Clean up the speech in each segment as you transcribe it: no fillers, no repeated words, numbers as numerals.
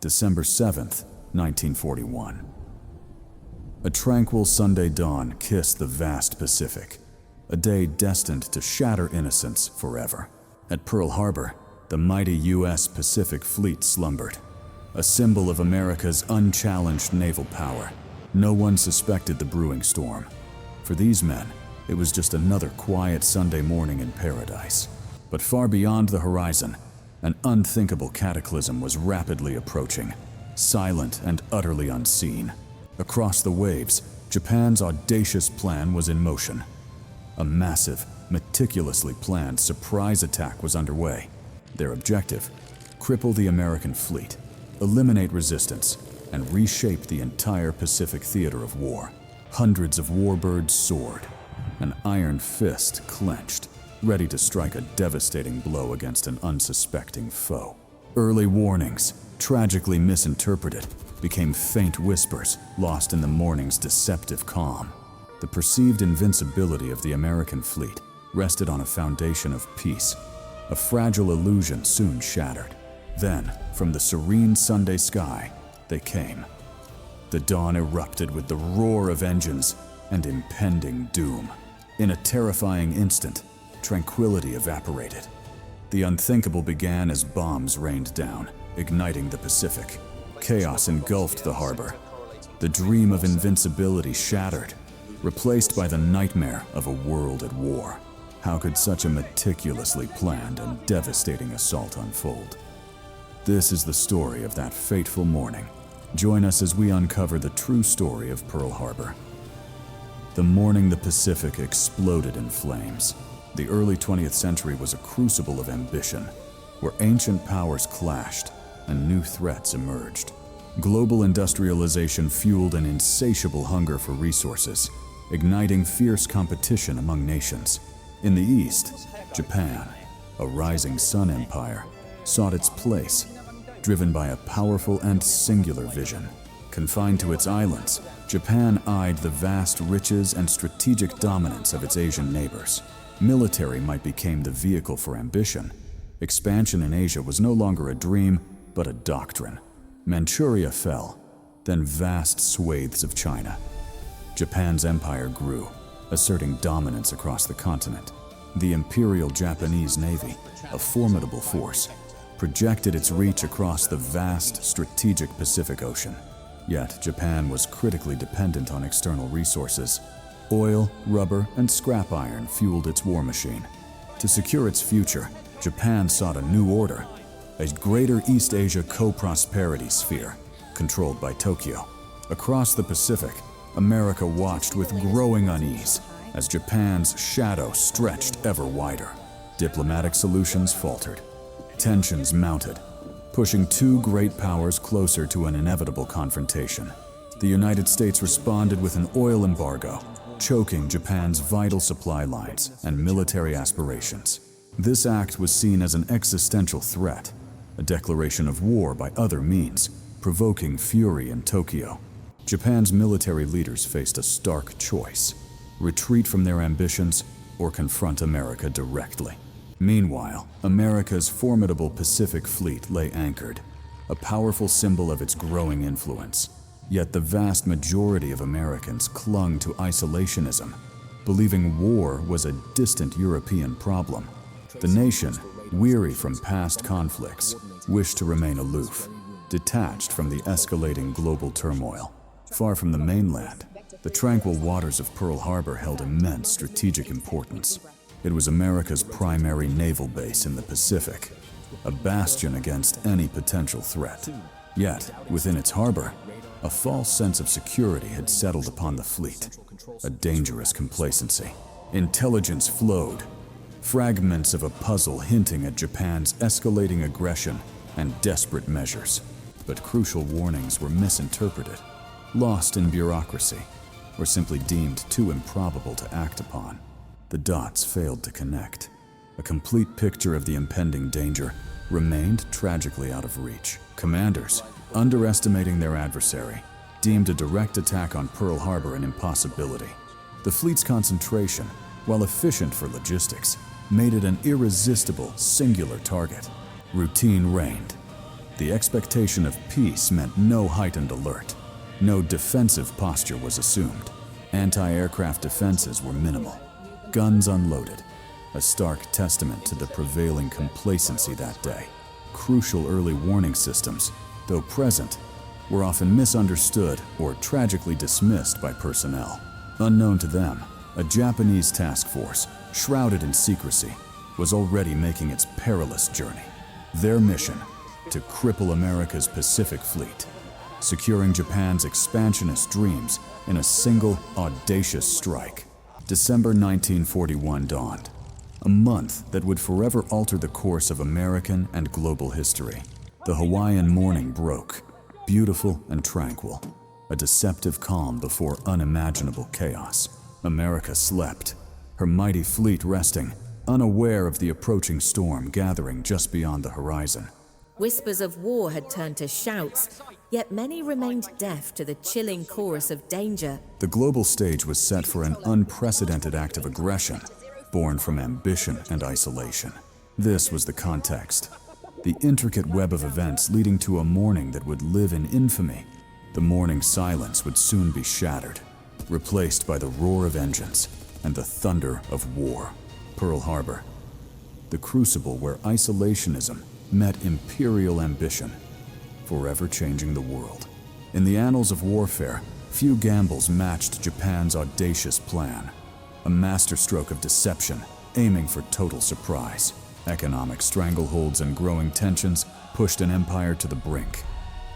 December 7th, 1941. A tranquil Sunday dawn kissed the vast Pacific, a day destined to shatter innocence forever. At Pearl Harbor, the mighty U.S. Pacific Fleet slumbered, a symbol of America's unchallenged naval power. No one suspected the brewing storm. For these men, it was just another quiet Sunday morning in paradise. But far beyond the horizon, an unthinkable cataclysm was rapidly approaching, silent and utterly unseen. Across the waves, Japan's audacious plan was in motion. A massive, meticulously planned surprise attack was underway. Their objective: cripple the American fleet, eliminate resistance, and reshape the entire Pacific theater of war. Hundreds of warbirds soared, an iron fist clenched, ready to strike a devastating blow against an unsuspecting foe. Early warnings, tragically misinterpreted, became faint whispers lost in the morning's deceptive calm. The perceived invincibility of the American fleet rested on a foundation of peace. A fragile illusion soon shattered. Then, from the serene Sunday sky, they came. The dawn erupted with the roar of engines and impending doom. In a terrifying instant, tranquility evaporated. The unthinkable began as bombs rained down, igniting the Pacific. Chaos engulfed the harbor. The dream of invincibility shattered, replaced by the nightmare of a world at war. How could such a meticulously planned and devastating assault unfold? This is the story of that fateful morning. Join us as we uncover the true story of Pearl Harbor. The morning the Pacific exploded in flames. The early 20th century was a crucible of ambition, where ancient powers clashed and new threats emerged. Global industrialization fueled an insatiable hunger for resources, igniting fierce competition among nations. In the East, Japan, a rising sun empire, sought its place, driven by a powerful and singular vision. Confined to its islands, Japan eyed the vast riches and strategic dominance of its Asian neighbors. Military might become the vehicle for ambition. Expansion in Asia was no longer a dream, but a doctrine. Manchuria fell, then vast swathes of China. Japan's empire grew, asserting dominance across the continent. The Imperial Japanese Navy, a formidable force, projected its reach across the vast, strategic Pacific Ocean. Yet, Japan was critically dependent on external resources. Oil, rubber, and scrap iron fueled its war machine. To secure its future, Japan sought a new order, a greater East Asia co-prosperity sphere, controlled by Tokyo. Across the Pacific, America watched with growing unease as Japan's shadow stretched ever wider. Diplomatic solutions faltered. Tensions mounted, pushing two great powers closer to an inevitable confrontation. The United States responded with an oil embargo, choking Japan's vital supply lines and military aspirations. This act was seen as an existential threat, a declaration of war by other means, provoking fury in Tokyo. Japan's military leaders faced a stark choice: retreat from their ambitions or confront America directly. Meanwhile, America's formidable Pacific Fleet lay anchored, a powerful symbol of its growing influence. Yet the vast majority of Americans clung to isolationism, believing war was a distant European problem. The nation, weary from past conflicts, wished to remain aloof, detached from the escalating global turmoil. Far from the mainland, the tranquil waters of Pearl Harbor held immense strategic importance. It was America's primary naval base in the Pacific, a bastion against any potential threat. Yet, within its harbor, a false sense of security had settled upon the fleet, a dangerous complacency. Intelligence flowed, fragments of a puzzle hinting at Japan's escalating aggression and desperate measures. But crucial warnings were misinterpreted, lost in bureaucracy, or simply deemed too improbable to act upon. The dots failed to connect. A complete picture of the impending danger remained tragically out of reach. Commanders, underestimating their adversary, deemed a direct attack on Pearl Harbor an impossibility. The fleet's concentration, while efficient for logistics, made it an irresistible, singular target. Routine reigned. The expectation of peace meant no heightened alert. No defensive posture was assumed. Anti-aircraft defenses were minimal. Guns unloaded. A stark testament to the prevailing complacency that day. Crucial early warning systems, though present, were often misunderstood or tragically dismissed by personnel. Unknown to them, a Japanese task force, shrouded in secrecy, was already making its perilous journey. Their mission: to cripple America's Pacific Fleet, securing Japan's expansionist dreams in a single, audacious strike. December 1941 dawned, a month that would forever alter the course of American and global history. The Hawaiian morning broke, beautiful and tranquil, a deceptive calm before unimaginable chaos. America slept, her mighty fleet resting, unaware of the approaching storm gathering just beyond the horizon. Whispers of war had turned to shouts, yet many remained deaf to the chilling chorus of danger. The global stage was set for an unprecedented act of aggression, born from ambition and isolation. This was the context, the intricate web of events leading to a morning that would live in infamy. The morning silence would soon be shattered, replaced by the roar of engines and the thunder of war. Pearl Harbor, the crucible where isolationism met imperial ambition, forever changing the world. In the annals of warfare, few gambles matched Japan's audacious plan. A masterstroke of deception, aiming for total surprise. Economic strangleholds and growing tensions pushed an empire to the brink.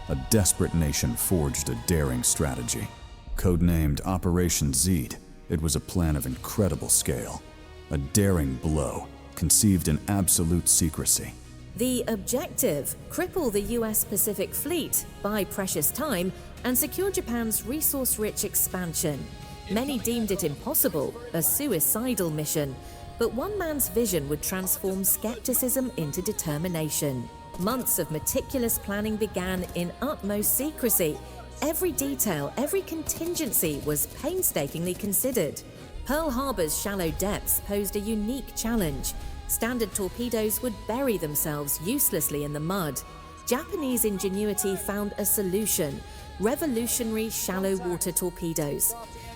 A desperate nation forged a daring strategy. Codenamed Operation Zed, it was a plan of incredible scale. A daring blow, conceived in absolute secrecy. The objective: cripple the US Pacific Fleet, buy precious time, and secure Japan's resource-rich expansion. Many deemed it impossible, a suicidal mission, but one man's vision would transform skepticism into determination. Months of meticulous planning began in utmost secrecy. Every detail, every contingency was painstakingly considered. Pearl Harbor's shallow depths posed a unique challenge. Standard torpedoes would bury themselves uselessly in the mud. Japanese ingenuity found a solution: revolutionary shallow water torpedoes.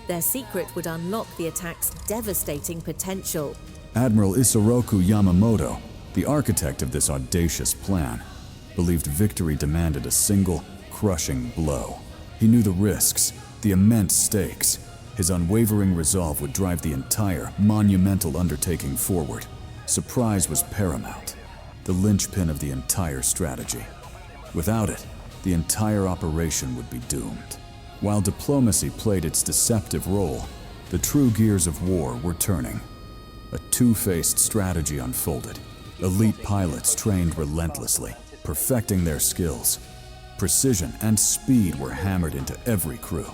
Their secret would unlock the attack's devastating potential. Admiral Isoroku Yamamoto, the architect of this audacious plan, believed victory demanded a single, crushing blow. He knew the risks, the immense stakes. His unwavering resolve would drive the entire, monumental undertaking forward. Surprise was paramount, the linchpin of the entire strategy. Without it, the entire operation would be doomed. While diplomacy played its deceptive role, the true gears of war were turning. A two-faced strategy unfolded. Elite pilots trained relentlessly, perfecting their skills. Precision and speed were hammered into every crew.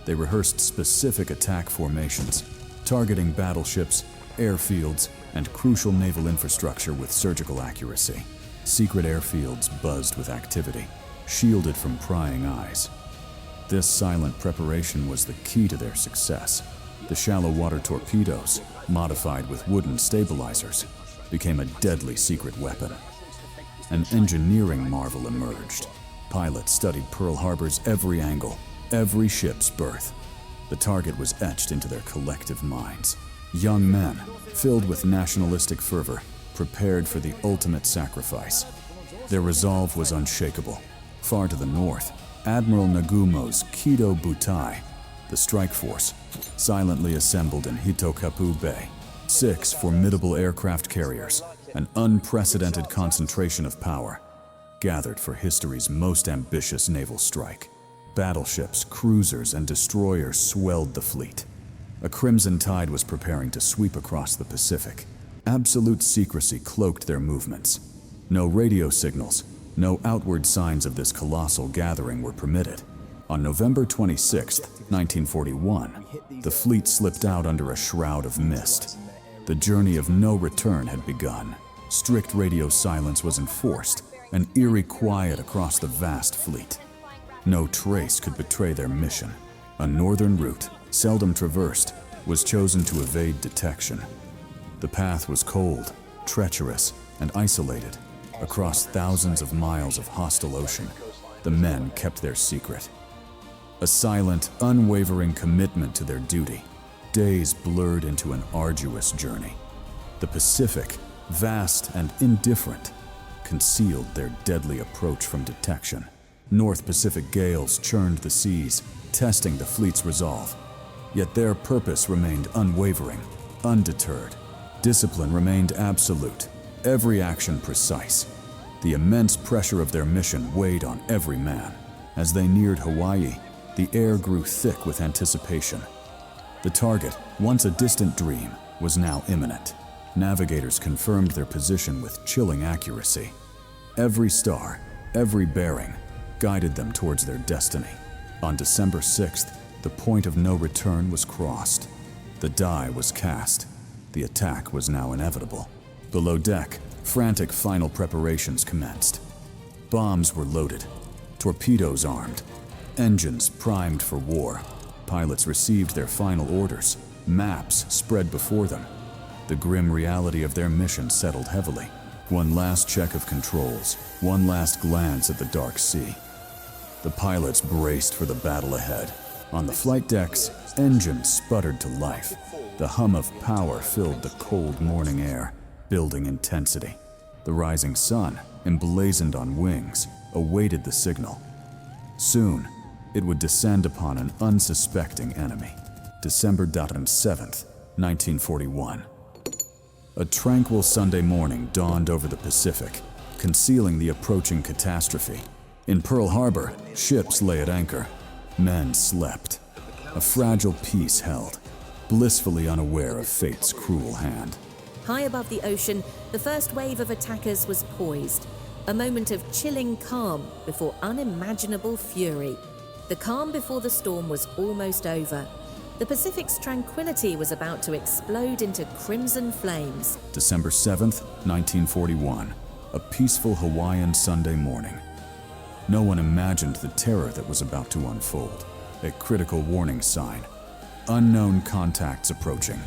They rehearsed specific attack formations, targeting battleships, airfields, and crucial naval infrastructure with surgical accuracy. Secret airfields buzzed with activity, shielded from prying eyes. This silent preparation was the key to their success. The shallow water torpedoes, modified with wooden stabilizers, became a deadly secret weapon. An engineering marvel emerged. Pilots studied Pearl Harbor's every angle, every ship's berth. The target was etched into their collective minds. Young men, filled with nationalistic fervor, prepared for the ultimate sacrifice. Their resolve was unshakable. Far to the north, Admiral Nagumo's Kido Butai, the strike force, silently assembled in Hitokapu Bay. 6 formidable aircraft carriers, an unprecedented concentration of power, gathered for history's most ambitious naval strike. Battleships, cruisers, and destroyers swelled the fleet. A crimson tide was preparing to sweep across the Pacific. Absolute secrecy cloaked their movements. No radio signals, no outward signs of this colossal gathering were permitted. On November 26, 1941, the fleet slipped out under a shroud of mist. The journey of no return had begun. Strict radio silence was enforced, an eerie quiet across the vast fleet. No trace could betray their mission. A northern route, seldom traversed, was chosen to evade detection. The path was cold, treacherous, and isolated. Across thousands of miles of hostile ocean, the men kept their secret. A silent, unwavering commitment to their duty. Days blurred into an arduous journey. The Pacific, vast and indifferent, concealed their deadly approach from detection. North Pacific gales churned the seas, testing the fleet's resolve. Yet their purpose remained unwavering, undeterred. Discipline remained absolute, every action precise. The immense pressure of their mission weighed on every man. As they neared Hawaii, the air grew thick with anticipation. The target, once a distant dream, was now imminent. Navigators confirmed their position with chilling accuracy. Every star, every bearing, guided them towards their destiny. On December 6th, the point of no return was crossed. The die was cast. The attack was now inevitable. Below deck, frantic final preparations commenced. Bombs were loaded, torpedoes armed, engines primed for war. Pilots received their final orders, maps spread before them. The grim reality of their mission settled heavily. One last check of controls, one last glance at the dark sea. The pilots braced for the battle ahead. On the flight decks, engines sputtered to life. The hum of power filled the cold morning air, building intensity. The rising sun, emblazoned on wings, awaited the signal. Soon, it would descend upon an unsuspecting enemy. December 7th, 1941. A tranquil Sunday morning dawned over the Pacific, concealing the approaching catastrophe. In Pearl Harbor, ships lay at anchor. Men slept. A fragile peace held, blissfully unaware of fate's cruel hand. High above the ocean, the first wave of attackers was poised. A moment of chilling calm before unimaginable fury. The calm before the storm was almost over. The Pacific's tranquility was about to explode into crimson flames. December 7th, 1941. A peaceful Hawaiian Sunday morning. No one imagined the terror that was about to unfold. A critical warning sign. Unknown contacts approaching.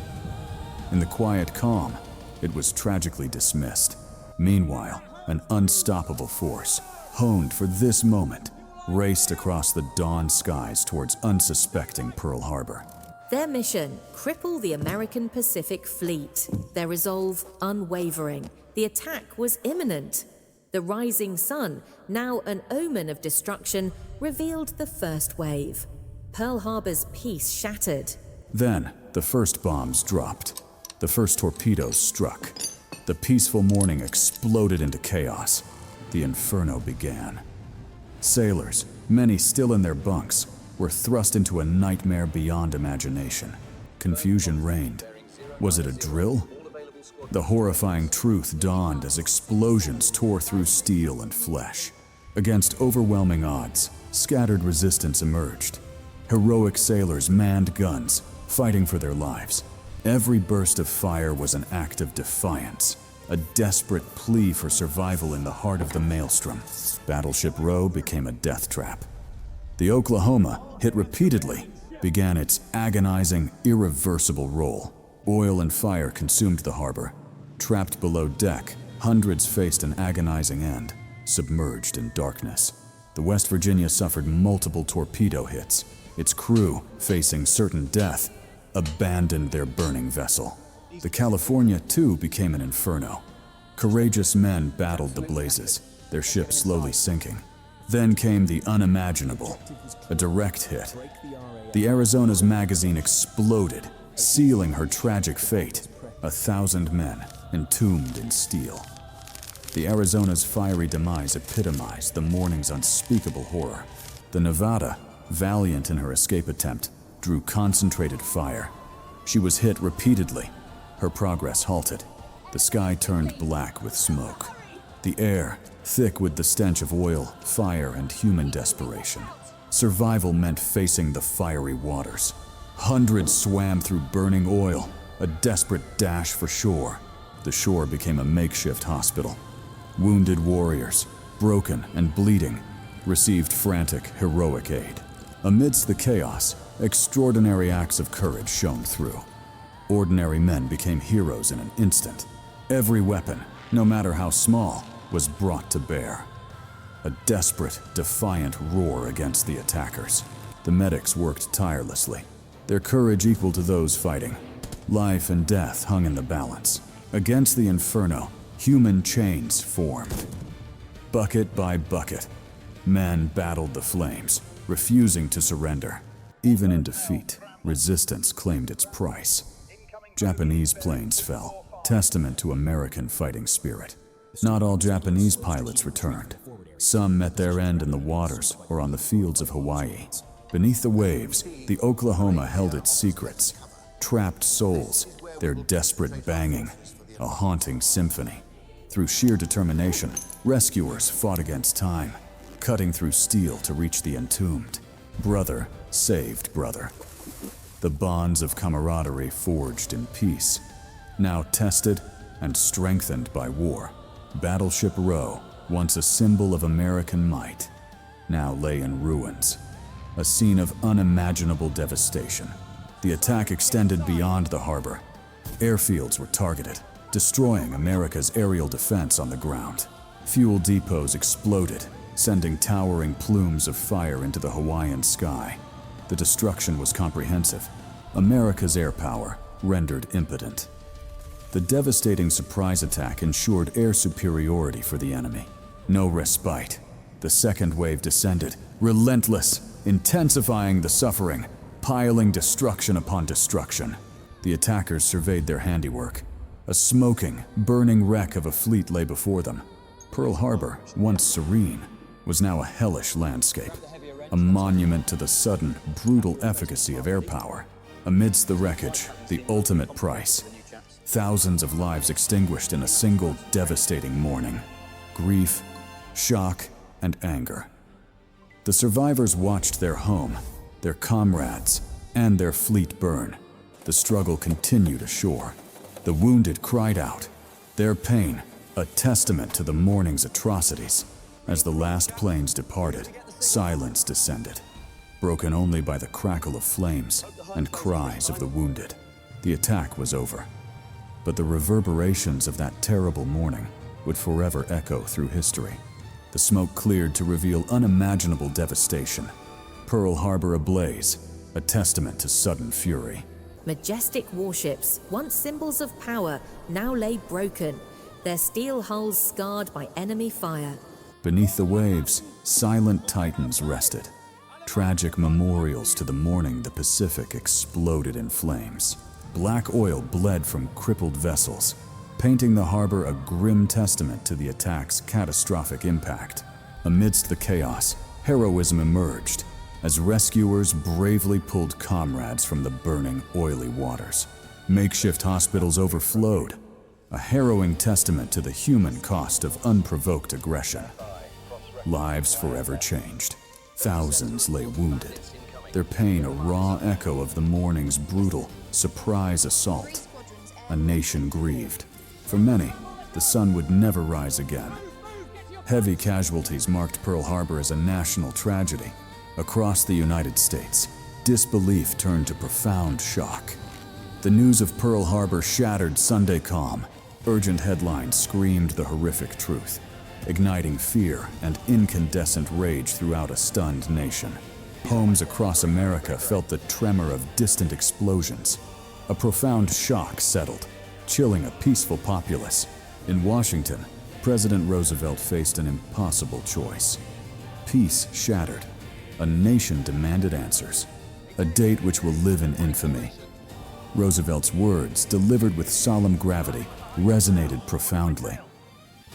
In the quiet calm, it was tragically dismissed. Meanwhile, an unstoppable force, honed for this moment, raced across the dawn skies towards unsuspecting Pearl Harbor. Their mission, cripple the American Pacific Fleet. Their resolve, unwavering. The attack was imminent. The rising sun, now an omen of destruction, revealed the first wave. Pearl Harbor's peace shattered. Then, the first bombs dropped. The first torpedoes struck. The peaceful morning exploded into chaos. The inferno began. Sailors, many still in their bunks, were thrust into a nightmare beyond imagination. Confusion reigned. Was it a drill? The horrifying truth dawned as explosions tore through steel and flesh. Against overwhelming odds, scattered resistance emerged. Heroic sailors manned guns, fighting for their lives. Every burst of fire was an act of defiance, a desperate plea for survival in the heart of the maelstrom. Battleship Row became a death trap. The Oklahoma, hit repeatedly, began its agonizing, irreversible roll. Oil and fire consumed the harbor. Trapped below deck, hundreds faced an agonizing end, submerged in darkness. The West Virginia suffered multiple torpedo hits. Its crew, facing certain death, abandoned their burning vessel. The California, too, became an inferno. Courageous men battled the blazes, their ship slowly sinking. Then came the unimaginable, a direct hit. The Arizona's magazine exploded, sealing her tragic fate, 1,000 men entombed in steel. The Arizona's fiery demise epitomized the morning's unspeakable horror. The Nevada, valiant in her escape attempt, drew concentrated fire. She was hit repeatedly. Her progress halted. The sky turned black with smoke. The air, thick with the stench of oil, fire, and human desperation. Survival meant facing the fiery waters. Hundreds swam through burning oil, a desperate dash for shore. The shore became a makeshift hospital. Wounded warriors, broken and bleeding, received frantic, heroic aid. Amidst the chaos, extraordinary acts of courage shone through. Ordinary men became heroes in an instant. Every weapon, no matter how small, was brought to bear. A desperate, defiant roar against the attackers. The medics worked tirelessly, their courage equal to those fighting. Life and death hung in the balance. Against the inferno, human chains formed. Bucket by bucket, men battled the flames, refusing to surrender. Even in defeat, resistance claimed its price. Japanese planes fell, testament to American fighting spirit. Not all Japanese pilots returned. Some met their end in the waters or on the fields of Hawaii. Beneath the waves, the Oklahoma held its secrets. Trapped souls, their desperate banging, a haunting symphony. Through sheer determination, rescuers fought against time, cutting through steel to reach the entombed. Brother saved brother. The bonds of camaraderie forged in peace, now tested and strengthened by war. Battleship Row, once a symbol of American might, now lay in ruins, a scene of unimaginable devastation. The attack extended beyond the harbor. Airfields were targeted, destroying America's aerial defense on the ground. Fuel depots exploded, sending towering plumes of fire into the Hawaiian sky. The destruction was comprehensive. America's air power rendered impotent. The devastating surprise attack ensured air superiority for the enemy. No respite. The second wave descended, relentless, intensifying the suffering, piling destruction upon destruction. The attackers surveyed their handiwork. A smoking, burning wreck of a fleet lay before them. Pearl Harbor, once serene, was now a hellish landscape, a monument to the sudden, brutal efficacy of air power. Amidst the wreckage, the ultimate price. Thousands of lives extinguished in a single devastating morning. Grief, shock, and anger. The survivors watched their home, their comrades, and their fleet burn. The struggle continued ashore. The wounded cried out, their pain a testament to the morning's atrocities. As the last planes departed, silence descended, broken only by the crackle of flames and cries of the wounded. The attack was over, but the reverberations of that terrible morning would forever echo through history. The smoke cleared to reveal unimaginable devastation. Pearl Harbor ablaze, a testament to sudden fury. Majestic warships, once symbols of power, now lay broken, their steel hulls scarred by enemy fire. Beneath the waves, silent titans rested, tragic memorials to the morning the Pacific exploded in flames. Black oil bled from crippled vessels, painting the harbor a grim testament to the attack's catastrophic impact. Amidst the chaos, heroism emerged as rescuers bravely pulled comrades from the burning, oily waters. Makeshift hospitals overflowed, a harrowing testament to the human cost of unprovoked aggression. Lives forever changed. Thousands lay wounded, their pain a raw echo of the morning's brutal surprise assault. A nation grieved. For many, the sun would never rise again. Heavy casualties marked Pearl Harbor as a national tragedy. Across the United States, disbelief turned to profound shock. The news of Pearl Harbor shattered Sunday calm. Urgent headlines screamed the horrific truth, igniting fear and incandescent rage throughout a stunned nation. Homes across America felt the tremor of distant explosions. A profound shock settled, chilling a peaceful populace. In Washington, President Roosevelt faced an impossible choice. Peace shattered. A nation demanded answers. A date which will live in infamy. Roosevelt's words, delivered with solemn gravity, resonated profoundly.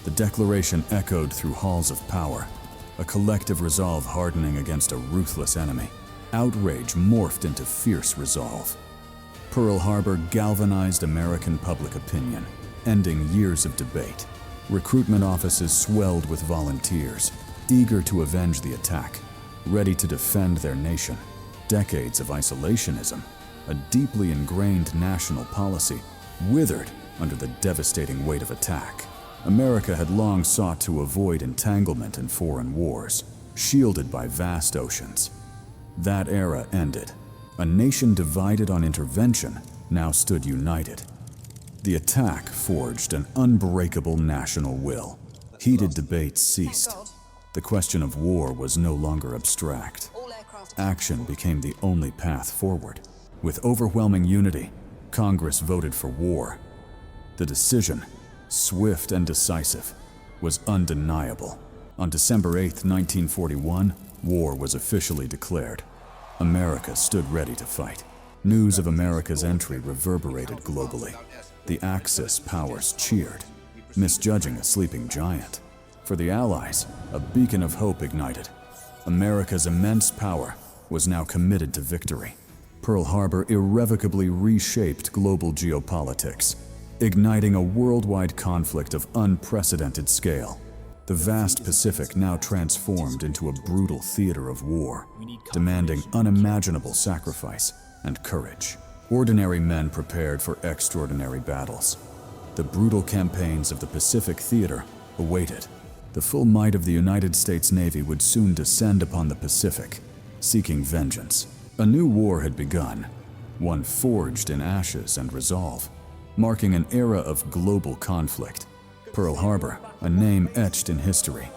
The declaration echoed through halls of power, a collective resolve hardening against a ruthless enemy. Outrage morphed into fierce resolve. Pearl Harbor galvanized American public opinion, ending years of debate. Recruitment offices swelled with volunteers, eager to avenge the attack, ready to defend their nation. Decades of isolationism, a deeply ingrained national policy, withered under the devastating weight of attack. America had long sought to avoid entanglement in foreign wars, shielded by vast oceans. That era ended. A nation divided on intervention now stood united. The attack forged an unbreakable national will. Heated debates ceased. The question of war was no longer abstract. Action became the only path forward. With overwhelming unity, Congress voted for war. The decision, swift and decisive, was undeniable. On December 8, 1941, war was officially declared. America stood ready to fight. News of America's entry reverberated globally. The Axis powers cheered, misjudging a sleeping giant. For the Allies, a beacon of hope ignited. America's immense power was now committed to victory. Pearl Harbor irrevocably reshaped global geopolitics, igniting a worldwide conflict of unprecedented scale. The vast Pacific now transformed into a brutal theater of war, demanding unimaginable sacrifice and courage. Ordinary men prepared for extraordinary battles. The brutal campaigns of the Pacific theater awaited. The full might of the United States Navy would soon descend upon the Pacific, seeking vengeance. A new war had begun, one forged in ashes and resolve, marking an era of global conflict. Pearl Harbor, a name etched in history,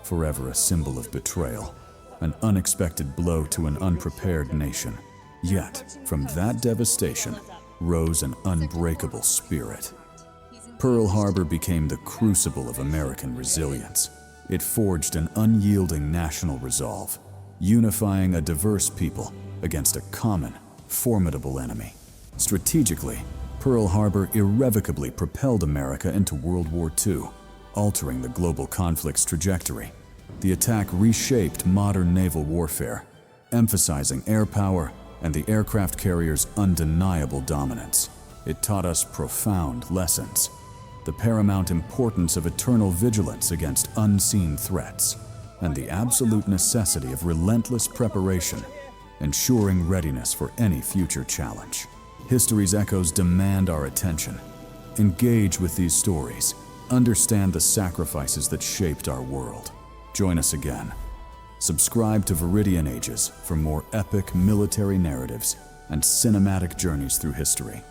forever a symbol of betrayal, an unexpected blow to an unprepared nation. Yet, from that devastation rose an unbreakable spirit. Pearl Harbor became the crucible of American resilience. It forged an unyielding national resolve, unifying a diverse people against a common, formidable enemy. Strategically, Pearl Harbor irrevocably propelled America into World War II, altering the global conflict's trajectory. The attack reshaped modern naval warfare, emphasizing air power and the aircraft carrier's undeniable dominance. It taught us profound lessons: the paramount importance of eternal vigilance against unseen threats, and the absolute necessity of relentless preparation, ensuring readiness for any future challenge. History's echoes demand our attention. Engage with these stories. Understand the sacrifices that shaped our world. Join us again. Subscribe to Viridian Ages for more epic military narratives and cinematic journeys through history.